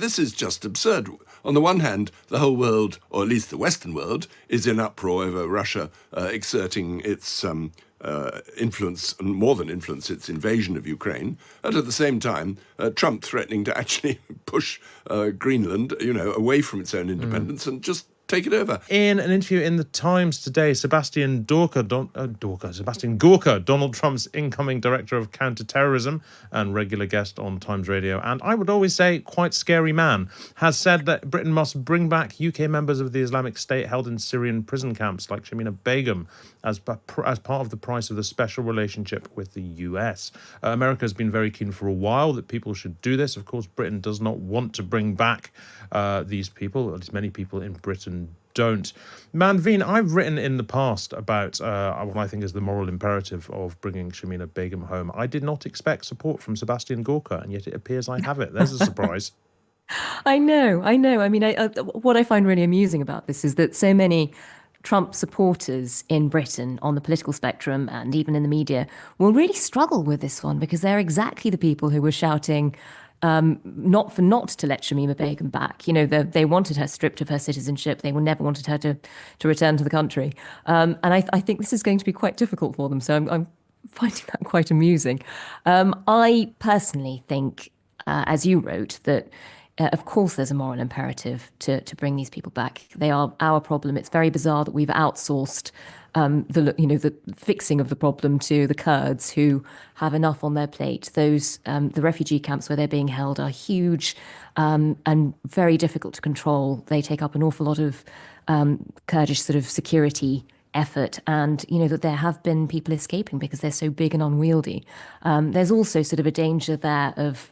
this is just absurd. On the one hand, the whole world, or at least the Western world, is in uproar over Russia exerting its influence, and more than influence, its invasion of Ukraine. And at the same time, Trump threatening to actually push Greenland, away from its own independence and just take it over. In an interview in The Times today, Sebastian Gorka, Donald Trump's incoming director of counterterrorism and regular guest on Times Radio, and I would always say quite scary man, has said that Britain must bring back UK members of the Islamic State held in Syrian prison camps like Shamina Begum as part of the price of the special relationship with the US. America has been very keen for a while that people should do this. Of course, Britain does not want to bring back these people, at least many people in Britain don't. Manveen, I've written in the past about what I think is the moral imperative of bringing Shamina Begum home. I did not expect support from Sebastian Gorka, and yet it appears I have it. There's a surprise. I know. I mean, what I find really amusing about this is that so many Trump supporters in Britain on the political spectrum and even in the media will really struggle with this one, because they're exactly the people who were shouting not to let Shamima Begum back. They wanted her stripped of her citizenship. They never wanted her to return to the country. And I think this is going to be quite difficult for them. So I'm finding that quite amusing. I personally think, as you wrote, that of course there's a moral imperative to bring these people back. They are our problem. It's very bizarre that we've outsourced the fixing of the problem to the Kurds, who have enough on their plate. Those the refugee camps where they're being held are huge and very difficult to control. They take up an awful lot of Kurdish sort of security effort, and that there have been people escaping because they're so big and unwieldy. There's also sort of a danger there of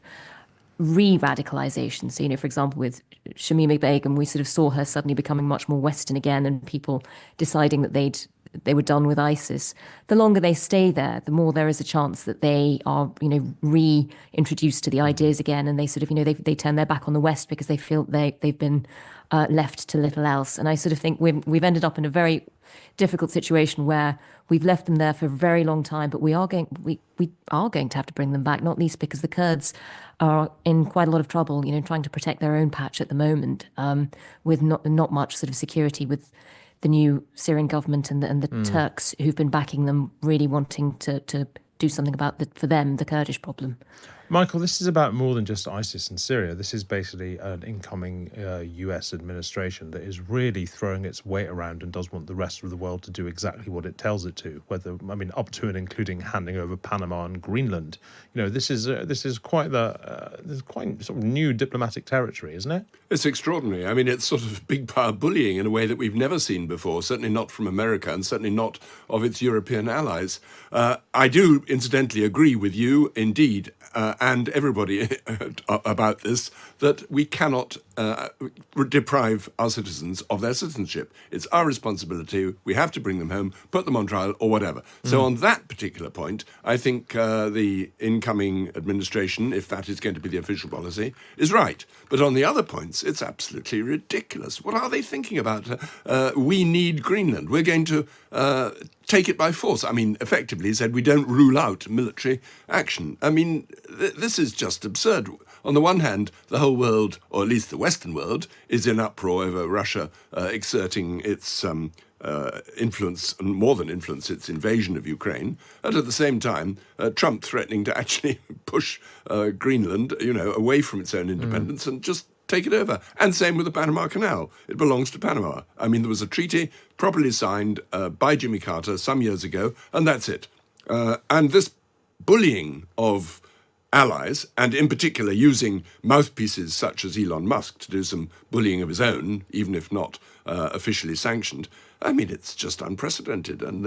re-radicalization. So, for example, with Shamima Begum, we sort of saw her suddenly becoming much more Western again, and people deciding that they were done with ISIS. The longer they stay there, the more there is a chance that they are, reintroduced to the ideas again, and they sort of, they turn their back on the West because they feel they've been left to little else. And I sort of think we've ended up in a very difficult situation where we've left them there for a very long time, but we are going to have to bring them back, not least because the Kurds are in quite a lot of trouble, trying to protect their own patch at the moment, with not much sort of security, with the new Syrian government and the Turks who've been backing them, really wanting to do something about for them, the Kurdish problem. Michael, this is about more than just ISIS and Syria. This is basically an incoming US administration that is really throwing its weight around and does want the rest of the world to do exactly what it tells it to, up to and including handing over Panama and Greenland. This is quite sort of new diplomatic territory, isn't it? It's extraordinary. It's sort of big power bullying in a way that we've never seen before, certainly not from America and certainly not of its European allies. I do, incidentally, agree with you, indeed, and everybody about this, that we cannot deprive our citizens of their citizenship. It's our responsibility. We have to bring them home, put them on trial or whatever. So on that particular point, I think the incoming administration, if that is going to be the official policy, is right. But on the other points, it's absolutely ridiculous. What are they thinking about? We need Greenland. We're going to take it by force. Effectively, he said we don't rule out military action. This is just absurd. On the one hand, the whole world, or at least the Western world, is in uproar over Russia exerting its influence, and more than influence, its invasion of Ukraine. And at the same time, Trump threatening to actually push Greenland, away from its own independence and just take it over. And same with the Panama Canal. It belongs to Panama. There was a treaty properly signed by Jimmy Carter some years ago, and that's it. And this bullying of allies, and in particular using mouthpieces such as Elon Musk to do some bullying of his own, even if not officially sanctioned, it's just unprecedented, and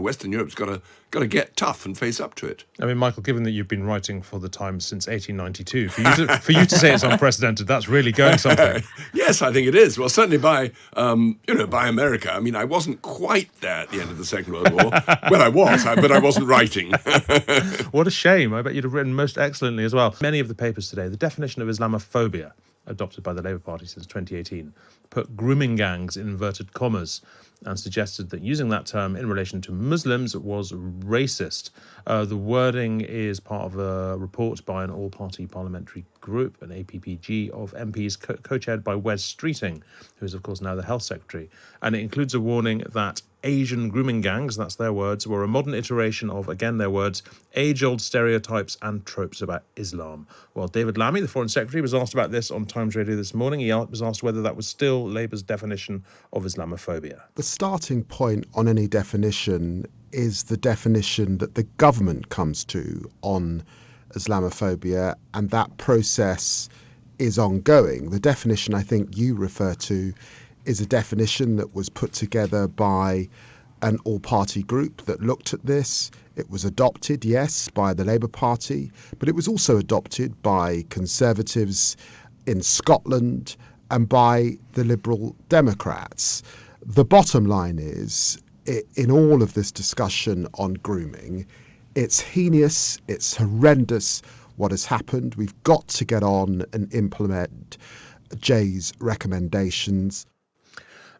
Western Europe's got to get tough and face up to it. Michael, given that you've been writing for The Times since 1892, for you to say it's unprecedented, that's really going something. Yes, I think it is. Well, certainly by America. I wasn't quite there at the end of the Second World War. Well, I was, but I wasn't writing. What a shame. I bet you'd have written most excellently as well. Many of the papers today, the definition of Islamophobia adopted by the Labour Party since 2018, put grooming gangs in inverted commas and suggested that using that term in relation to Muslims was racist. The wording is part of a report by an all-party parliamentary group, an APPG of MPs co-chaired by Wes Streeting, who is, of course, now the Health Secretary. And it includes a warning that Asian grooming gangs, that's their words, were a modern iteration of, again their words, age-old stereotypes and tropes about Islam. Well, David Lammy, the Foreign Secretary, was asked about this on Times Radio this morning. He was asked whether that was still Labour's definition of Islamophobia. The starting point on any definition is the definition that the government comes to on Islamophobia, and that process is ongoing. The definition I think you refer to is a definition that was put together by an all-party group that looked at this. It was adopted, yes, by the Labour Party, but it was also adopted by Conservatives in Scotland and by the Liberal Democrats. The bottom line is, in all of this discussion on grooming, it's heinous, it's horrendous what has happened. We've got to get on and implement Jay's recommendations.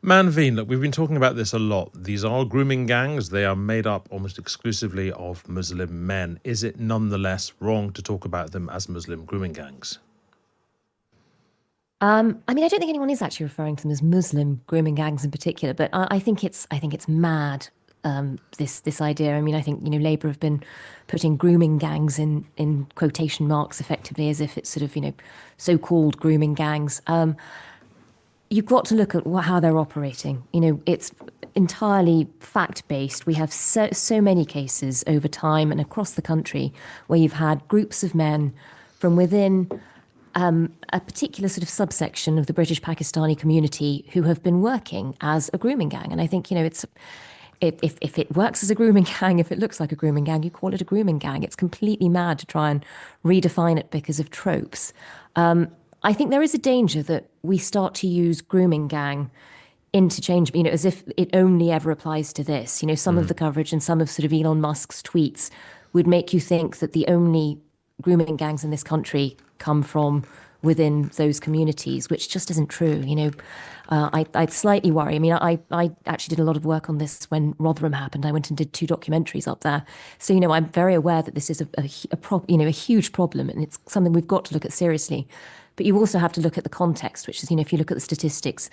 Manveen, look, we've been talking about this a lot. These are grooming gangs. They are made up almost exclusively of Muslim men. Is it nonetheless wrong to talk about them as Muslim grooming gangs? I mean, I don't think anyone is actually referring to them as Muslim grooming gangs in particular, but I think it's mad. This idea. I mean, I think Labour have been putting grooming gangs in quotation marks effectively, as if it's sort of so-called grooming gangs. You've got to look at how they're operating. It's entirely fact-based. We have so many cases over time and across the country where you've had groups of men from within a particular sort of subsection of the British Pakistani community who have been working as a grooming gang. And I think, it's if it works as a grooming gang, if it looks like a grooming gang, you call it a grooming gang. It's completely mad to try and redefine it because of tropes. I think there is a danger that we start to use grooming gang interchangeably, as if it only ever applies to this. Some of the coverage and some of sort of Elon Musk's tweets would make you think that the only grooming gangs in this country come from within those communities, which just isn't true. I'd slightly worry. I mean, I actually did a lot of work on this when Rotherham happened. I went and did 2 documentaries up there. So, I'm very aware that this is a huge problem, and it's something we've got to look at seriously. But you also have to look at the context, which is, if you look at the statistics,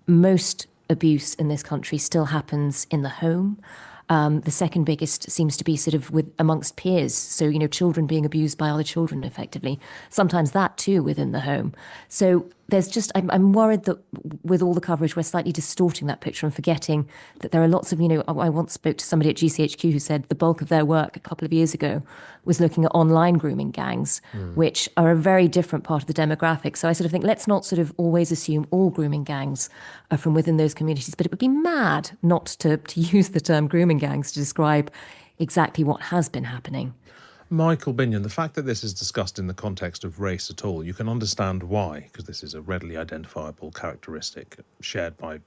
most abuse in this country still happens in the home. The second biggest seems to be sort of amongst peers. So, children being abused by other children effectively. Sometimes that too within the home. So there's just, I'm worried that with all the coverage, we're slightly distorting that picture and forgetting that there are lots of, I once spoke to somebody at GCHQ who said the bulk of their work a couple of years ago was looking at online grooming gangs, which are a very different part of the demographic. So I sort of think, let's not sort of always assume all grooming gangs are from within those communities, but it would be mad not to use the term grooming gangs to describe exactly what has been happening. Michael Binyon, the fact that this is discussed in the context of race at all, you can understand why, because this is a readily identifiable characteristic shared by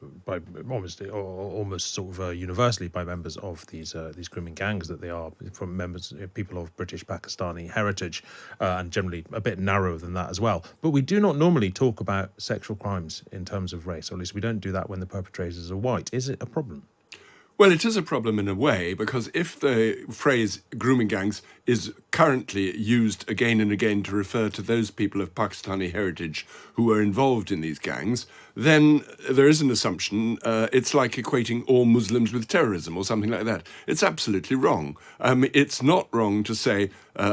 almost sort of universally by members of these grooming gangs, that they are from people of British Pakistani heritage, and generally a bit narrower than that as well. But we do not normally talk about sexual crimes in terms of race, or at least we don't do that when the perpetrators are white. Is it a problem? Well, it is a problem in a way, because if the phrase grooming gangs is currently used again and again to refer to those people of Pakistani heritage who are involved in these gangs, then there is an assumption it's like equating all Muslims with terrorism or something like that. It's absolutely wrong. It's not wrong to say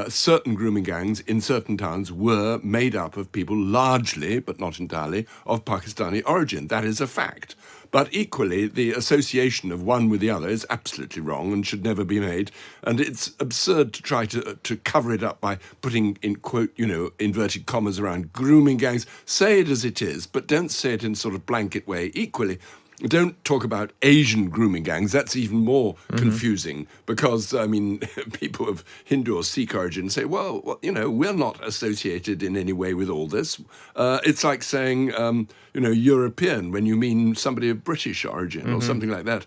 certain grooming gangs in certain towns were made up of people largely, but not entirely, of Pakistani origin. That is a fact. But equally, the association of one with the other is absolutely wrong and should never be made. And it's absurd to try to cover it up by putting in quote, inverted commas around grooming gangs. Say it as it is, but don't say it in sort of blanket way. Equally, don't talk about Asian grooming gangs. That's even more confusing because, I mean, people of Hindu or Sikh origin say, well, we're not associated in any way with all this. It's like saying, European when you mean somebody of British origin or something like that.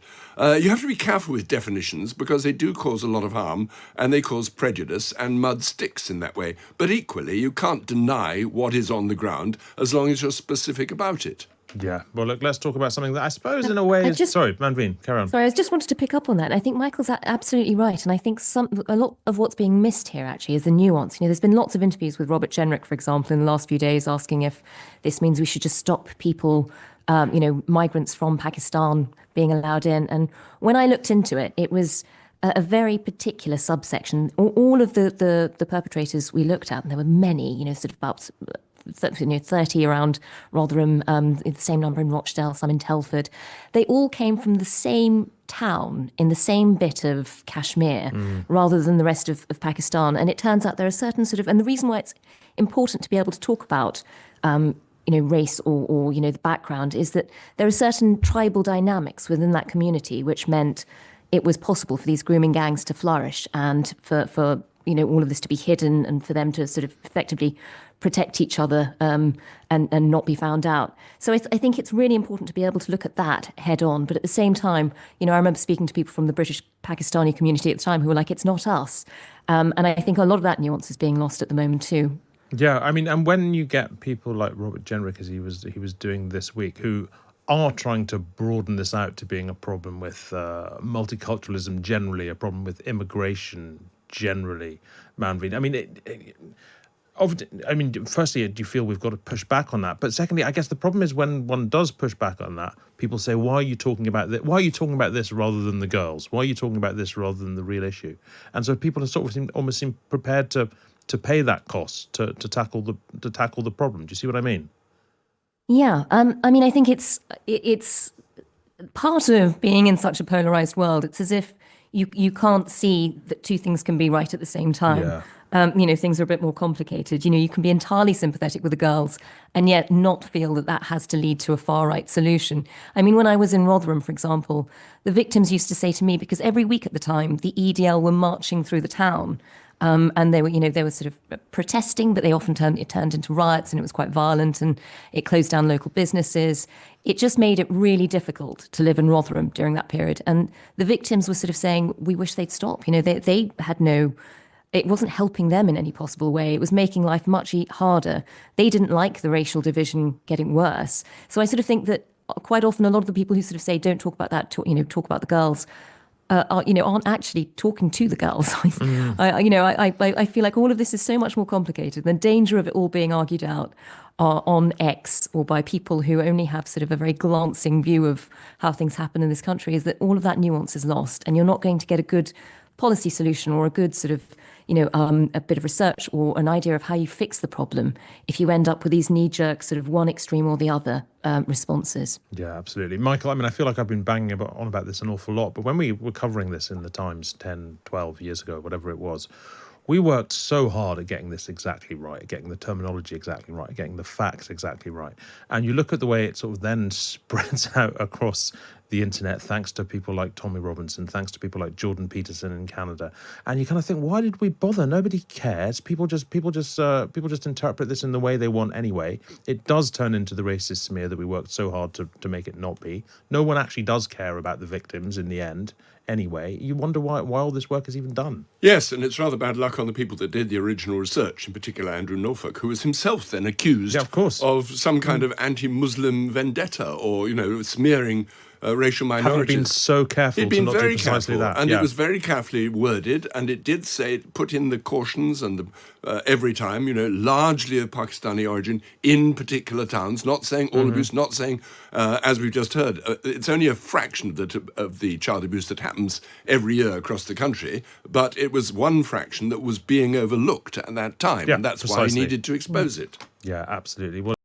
You have to be careful with definitions because they do cause a lot of harm and they cause prejudice and mud sticks in that way. But equally, you can't deny what is on the ground as long as you're specific about it. Yeah. Well, look, let's talk about something that I suppose in a way is... Sorry, Manveen, carry on. Sorry, I just wanted to pick up on that. I think Michael's absolutely right. And I think a lot of what's being missed here actually is the nuance. There's been lots of interviews with Robert Jenrick, for example, in the last few days asking if this means we should just stop people, migrants from Pakistan being allowed in. And when I looked into it, it was a very particular subsection. All of the perpetrators we looked at, and there were many, sort of about 30 around Rotherham, the same number in Rochdale, some in Telford. They all came from the same town in the same bit of Kashmir rather than the rest of Pakistan. And it turns out there are certain and the reason why it's important to be able to talk about race or the background is that there are certain tribal dynamics within that community which meant it was possible for these grooming gangs to flourish and for all of this to be hidden and for them to sort of effectively protect each other and not be found out. So I think it's really important to be able to look at that head on. But at the same time, I remember speaking to people from the British Pakistani community at the time who were like, it's not us. And I think a lot of that nuance is being lost at the moment too. Yeah, I mean, and when you get people like Robert Jenrick, as he was doing this week, who are trying to broaden this out to being a problem with multiculturalism generally, a problem with immigration generally, Manveen. I mean, firstly, do you feel we've got to push back on that? But secondly, I guess the problem is when one does push back on that, people say, why are you talking about this? Why are you talking about this rather than the girls? Why are you talking about this rather than the real issue? And so people are almost seem prepared to pay that cost to tackle the problem. Do you see what I mean? Yeah, I think it's part of being in such a polarized world. It's as if you can't see that two things can be right at the same time. Yeah. Things are a bit more complicated. You can be entirely sympathetic with the girls and yet not feel that has to lead to a far right solution. I mean, when I was in Rotherham, for example, the victims used to say to me, because every week at the time, the EDL were marching through the town. And they were sort of protesting, but they often turned into riots, and it was quite violent, and it closed down local businesses. It just made it really difficult to live in Rotherham during that period. And the victims were sort of saying, we wish they'd stop. They had it wasn't helping them in any possible way. It was making life much harder. They didn't like the racial division getting worse. So I sort of think that quite often a lot of the people who sort of say, don't talk about that, talk about the girls, aren't actually talking to the girls. I feel like all of this is so much more complicated. The danger of it all being argued out on X or by people who only have sort of a very glancing view of how things happen in this country is that all of that nuance is lost, and you're not going to get a good policy solution or a good sort of a bit of research or an idea of how you fix the problem if you end up with these knee-jerk sort of one extreme or the other responses. Yeah, absolutely. Michael, I mean, I feel like I've been banging on about this an awful lot, but when we were covering this in the Times 10, 12 years ago, whatever it was, we worked so hard at getting this exactly right, at getting the terminology exactly right, at getting the facts exactly right. And you look at the way it sort of then spreads out across the internet, thanks to people like Tommy Robinson, thanks to people like Jordan Peterson in Canada, and you kind of think, why did we bother? Nobody cares. People just interpret this in the way they want anyway. It does turn into the racist smear that we worked so hard to make it not be. No one actually does care about the victims in the end. Anyway, you wonder why all this work is even done. Yes, and it's rather bad luck on the people that did the original research, in particular Andrew Norfolk, who was himself then accused of some kind of anti-Muslim vendetta or, smearing racial minorities. Haven't been so careful to not do precisely that. And it was very carefully worded, and it did say, put in the cautions and every time, largely of Pakistani origin in particular towns, not saying all abuse, not saying, as we've just heard, it's only a fraction of the child abuse that happens every year across the country, but it was one fraction that was being overlooked at that time, and that's precisely why he needed to expose it. Yeah, absolutely. Well,